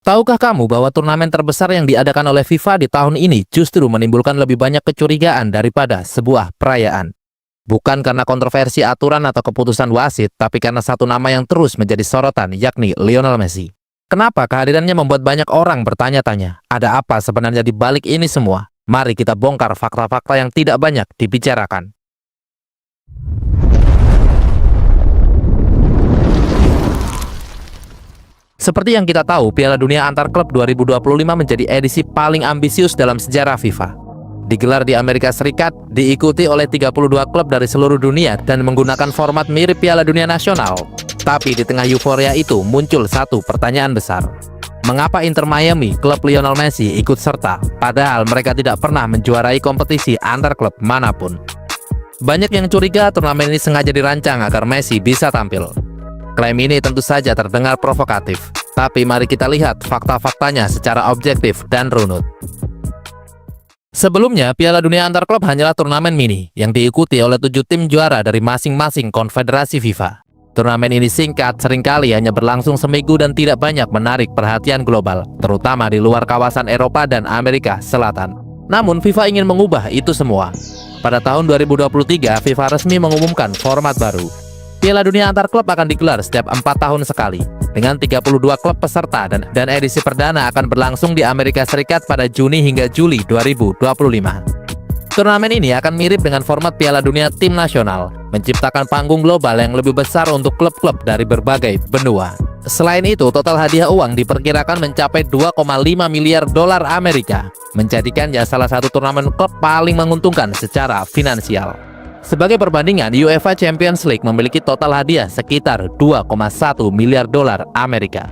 Tahukah kamu bahwa turnamen terbesar yang diadakan oleh FIFA di tahun ini justru menimbulkan lebih banyak kecurigaan daripada sebuah perayaan? Bukan karena kontroversi aturan atau keputusan wasit, tapi karena satu nama yang terus menjadi sorotan, yakni Lionel Messi. Kenapa kehadirannya membuat banyak orang bertanya-tanya, ada apa sebenarnya di balik ini semua? Mari kita bongkar fakta-fakta yang tidak banyak dibicarakan. Seperti yang kita tahu, Piala Dunia Antar Klub 2025 menjadi edisi paling ambisius dalam sejarah FIFA. Digelar di Amerika Serikat, diikuti oleh 32 klub dari seluruh dunia dan menggunakan format mirip Piala Dunia Nasional. Tapi di tengah euforia itu muncul satu pertanyaan besar. Mengapa Inter Miami, klub Lionel Messi, ikut serta, padahal mereka tidak pernah menjuarai kompetisi antar klub manapun? Banyak yang curiga turnamen ini sengaja dirancang agar Messi bisa tampil. Klaim ini tentu saja terdengar provokatif, tapi mari kita lihat fakta-faktanya secara objektif dan runut. Sebelumnya, Piala Dunia Antar Klub hanyalah turnamen mini yang diikuti oleh 7 tim juara dari masing-masing konfederasi FIFA. Turnamen ini singkat, seringkali hanya berlangsung seminggu dan tidak banyak menarik perhatian global, terutama di luar kawasan Eropa dan Amerika Selatan. Namun, FIFA ingin mengubah itu semua. Pada tahun 2023, FIFA resmi mengumumkan format baru. Piala Dunia Antar Klub akan digelar setiap 4 tahun sekali, dengan 32 klub peserta dan edisi perdana akan berlangsung di Amerika Serikat pada Juni hingga Juli 2025. Turnamen ini akan mirip dengan format Piala Dunia Tim Nasional, menciptakan panggung global yang lebih besar untuk klub-klub dari berbagai benua. Selain itu, total hadiah uang diperkirakan mencapai 2,5 miliar dolar Amerika, menjadikannya salah satu turnamen klub paling menguntungkan secara finansial. Sebagai perbandingan, UEFA Champions League memiliki total hadiah sekitar 2,1 miliar dolar Amerika.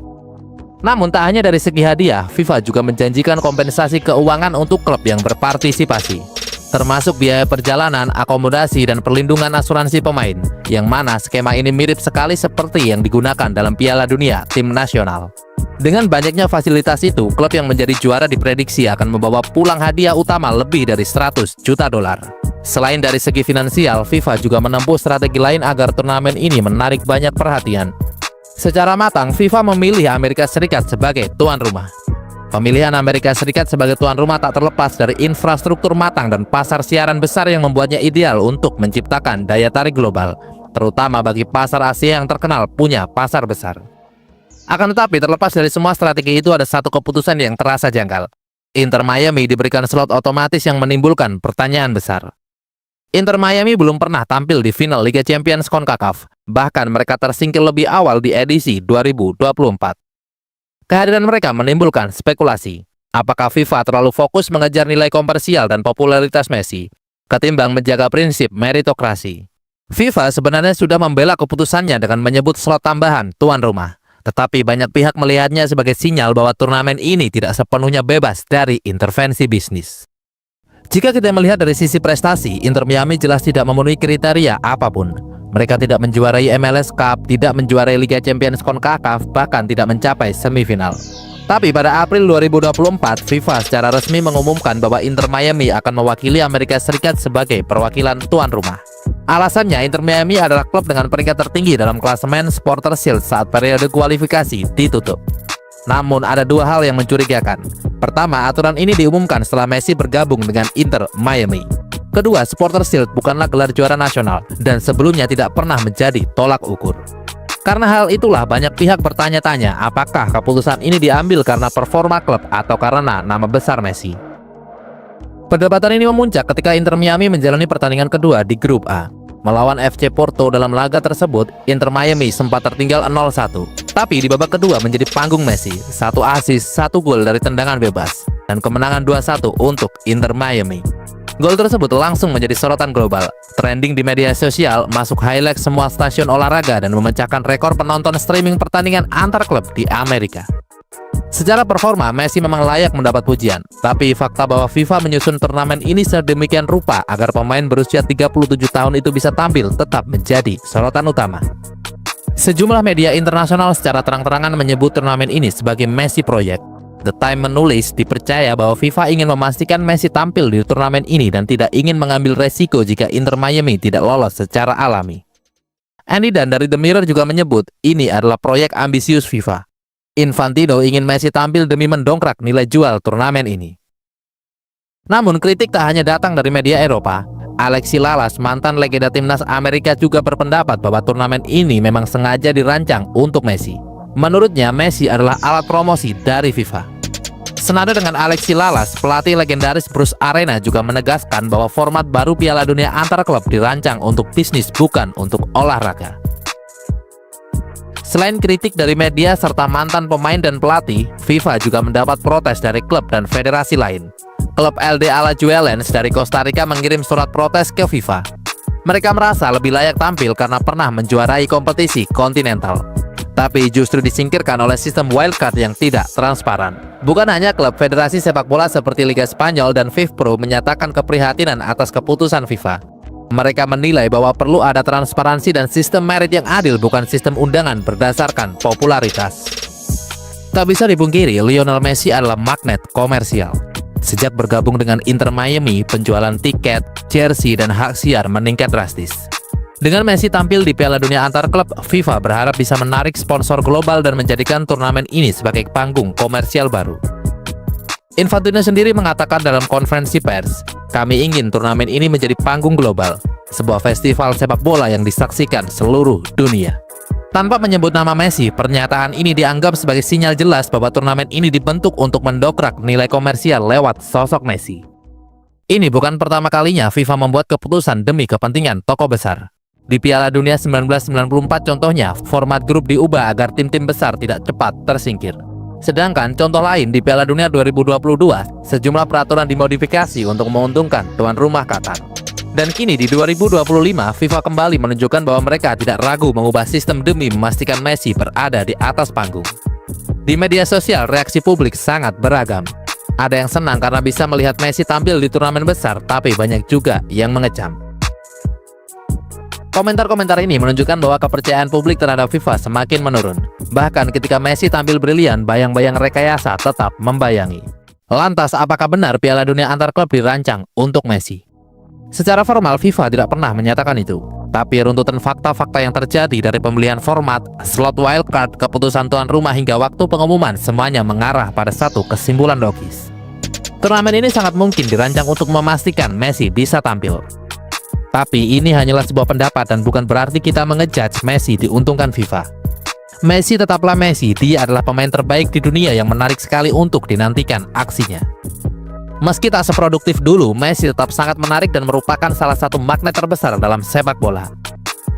Namun tak hanya dari segi hadiah, FIFA juga menjanjikan kompensasi keuangan untuk klub yang berpartisipasi, termasuk biaya perjalanan, akomodasi, dan perlindungan asuransi pemain, yang mana skema ini mirip sekali seperti yang digunakan dalam Piala Dunia Tim Nasional. Dengan banyaknya fasilitas itu, klub yang menjadi juara diprediksi akan membawa pulang hadiah utama lebih dari 100 juta dolar. Selain dari segi finansial, FIFA juga menempuh strategi lain agar turnamen ini menarik banyak perhatian. Secara matang, FIFA memilih Amerika Serikat sebagai tuan rumah. Pemilihan Amerika Serikat sebagai tuan rumah tak terlepas dari infrastruktur matang dan pasar siaran besar yang membuatnya ideal untuk menciptakan daya tarik global, terutama bagi pasar Asia yang terkenal punya pasar besar. Akan tetapi, terlepas dari semua strategi itu, ada satu keputusan yang terasa janggal. Inter Miami diberikan slot otomatis yang menimbulkan pertanyaan besar. Inter Miami belum pernah tampil di final Liga Champions CONCACAF, bahkan mereka tersingkir lebih awal di edisi 2024. Kehadiran mereka menimbulkan spekulasi. Apakah FIFA terlalu fokus mengejar nilai komersial dan popularitas Messi, ketimbang menjaga prinsip meritokrasi? FIFA sebenarnya sudah membela keputusannya dengan menyebut slot tambahan tuan rumah. Tetapi banyak pihak melihatnya sebagai sinyal bahwa turnamen ini tidak sepenuhnya bebas dari intervensi bisnis. Jika kita melihat dari sisi prestasi, Inter Miami jelas tidak memenuhi kriteria apapun. Mereka tidak menjuarai MLS Cup, tidak menjuarai Liga Champions CONCACAF, bahkan tidak mencapai semifinal. Tapi pada April 2024, FIFA secara resmi mengumumkan bahwa Inter Miami akan mewakili Amerika Serikat sebagai perwakilan tuan rumah. Alasannya, Inter Miami adalah klub dengan peringkat tertinggi dalam klasemen Supporters Shield saat periode kualifikasi ditutup. Namun ada dua hal yang mencurigakan. Pertama, aturan ini diumumkan setelah Messi bergabung dengan Inter Miami. Kedua, Supporters Shield bukanlah gelar juara nasional dan sebelumnya tidak pernah menjadi tolak ukur. Karena hal itulah banyak pihak bertanya-tanya apakah keputusan ini diambil karena performa klub atau karena nama besar Messi. Perdebatan ini memuncak ketika Inter Miami menjalani pertandingan kedua di grup A. Melawan FC Porto dalam laga tersebut, Inter Miami sempat tertinggal 0-1. Tapi di babak kedua menjadi panggung Messi, 1 assist, 1 gol dari tendangan bebas, dan kemenangan 2-1 untuk Inter Miami. Gol tersebut langsung menjadi sorotan global, trending di media sosial, masuk highlight semua stasiun olahraga, dan memecahkan rekor penonton streaming pertandingan antar klub di Amerika. Secara performa, Messi memang layak mendapat pujian, tapi fakta bahwa FIFA menyusun turnamen ini sedemikian rupa agar pemain berusia 37 tahun itu bisa tampil tetap menjadi sorotan utama. Sejumlah media internasional secara terang-terangan menyebut turnamen ini sebagai Messi Project. The Time menulis dipercaya bahwa FIFA ingin memastikan Messi tampil di turnamen ini dan tidak ingin mengambil resiko jika Inter Miami tidak lolos secara alami. Andy Dan dari The Mirror juga menyebut ini adalah proyek ambisius FIFA. Infantino ingin Messi tampil demi mendongkrak nilai jual turnamen ini. Namun kritik tak hanya datang dari media Eropa. Alexi Lalas, mantan legenda timnas Amerika, juga berpendapat bahwa turnamen ini memang sengaja dirancang untuk Messi. Menurutnya, Messi adalah alat promosi dari FIFA. Senada dengan Alexi Lalas, pelatih legendaris Bruce Arena juga menegaskan bahwa format baru Piala Dunia antar klub dirancang untuk bisnis, bukan untuk olahraga. Selain kritik dari media serta mantan pemain dan pelatih, FIFA juga mendapat protes dari klub dan federasi lain. Klub LD Alajuelense dari Costa Rica mengirim surat protes ke FIFA. Mereka merasa lebih layak tampil karena pernah menjuarai kompetisi kontinental, tapi justru disingkirkan oleh sistem wildcard yang tidak transparan. Bukan hanya klub, federasi sepak bola seperti Liga Spanyol dan FIFPro menyatakan keprihatinan atas keputusan FIFA. Mereka menilai bahwa perlu ada transparansi dan sistem merit yang adil, bukan sistem undangan berdasarkan popularitas. Tak bisa dipungkiri, Lionel Messi adalah magnet komersial. Sejak bergabung dengan Inter Miami, penjualan tiket, jersey, dan hak siar meningkat drastis. Dengan Messi tampil di Piala Dunia antar klub, FIFA berharap bisa menarik sponsor global dan menjadikan turnamen ini sebagai panggung komersial baru. Infantino sendiri mengatakan dalam konferensi pers, "Kami ingin turnamen ini menjadi panggung global, sebuah festival sepak bola yang disaksikan seluruh dunia." Tanpa menyebut nama Messi, pernyataan ini dianggap sebagai sinyal jelas bahwa turnamen ini dibentuk untuk mendongkrak nilai komersial lewat sosok Messi. Ini bukan pertama kalinya FIFA membuat keputusan demi kepentingan tokoh besar. Di Piala Dunia 1994 contohnya, format grup diubah agar tim-tim besar tidak cepat tersingkir. Sedangkan contoh lain di Piala Dunia 2022, sejumlah peraturan dimodifikasi untuk menguntungkan tuan rumah Qatar. Dan kini di 2025, FIFA kembali menunjukkan bahwa mereka tidak ragu mengubah sistem demi memastikan Messi berada di atas panggung. Di media sosial, reaksi publik sangat beragam. Ada yang senang karena bisa melihat Messi tampil di turnamen besar, tapi banyak juga yang mengecam. Komentar-komentar ini menunjukkan bahwa kepercayaan publik terhadap FIFA semakin menurun. Bahkan ketika Messi tampil brilian, bayang-bayang rekayasa tetap membayangi. Lantas, apakah benar Piala Dunia antar klub dirancang untuk Messi? Secara formal, FIFA tidak pernah menyatakan itu. Tapi runtutan fakta-fakta yang terjadi dari pembelian format, slot wildcard, keputusan tuan rumah hingga waktu pengumuman, semuanya mengarah pada satu kesimpulan logis. Turnamen ini sangat mungkin dirancang untuk memastikan Messi bisa tampil. Tapi ini hanyalah sebuah pendapat dan bukan berarti kita mengejudge Messi diuntungkan FIFA. Messi tetaplah Messi, dia adalah pemain terbaik di dunia yang menarik sekali untuk dinantikan aksinya. Meski tak seproduktif dulu, Messi tetap sangat menarik dan merupakan salah satu magnet terbesar dalam sepak bola.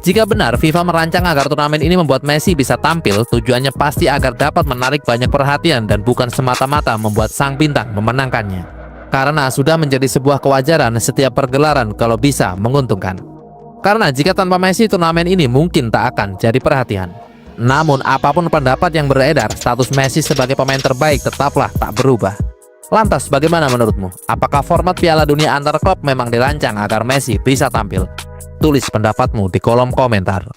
Jika benar FIFA merancang agar turnamen ini membuat Messi bisa tampil, tujuannya pasti agar dapat menarik banyak perhatian dan bukan semata-mata membuat sang bintang memenangkannya. Karena sudah menjadi sebuah kewajaran setiap pergelaran kalau bisa menguntungkan. Karena jika tanpa Messi, turnamen ini mungkin tak akan jadi perhatian. Namun apapun pendapat yang beredar, status Messi sebagai pemain terbaik tetaplah tak berubah. Lantas bagaimana menurutmu? Apakah format Piala Dunia antar klub memang dirancang agar Messi bisa tampil? Tulis pendapatmu di kolom komentar.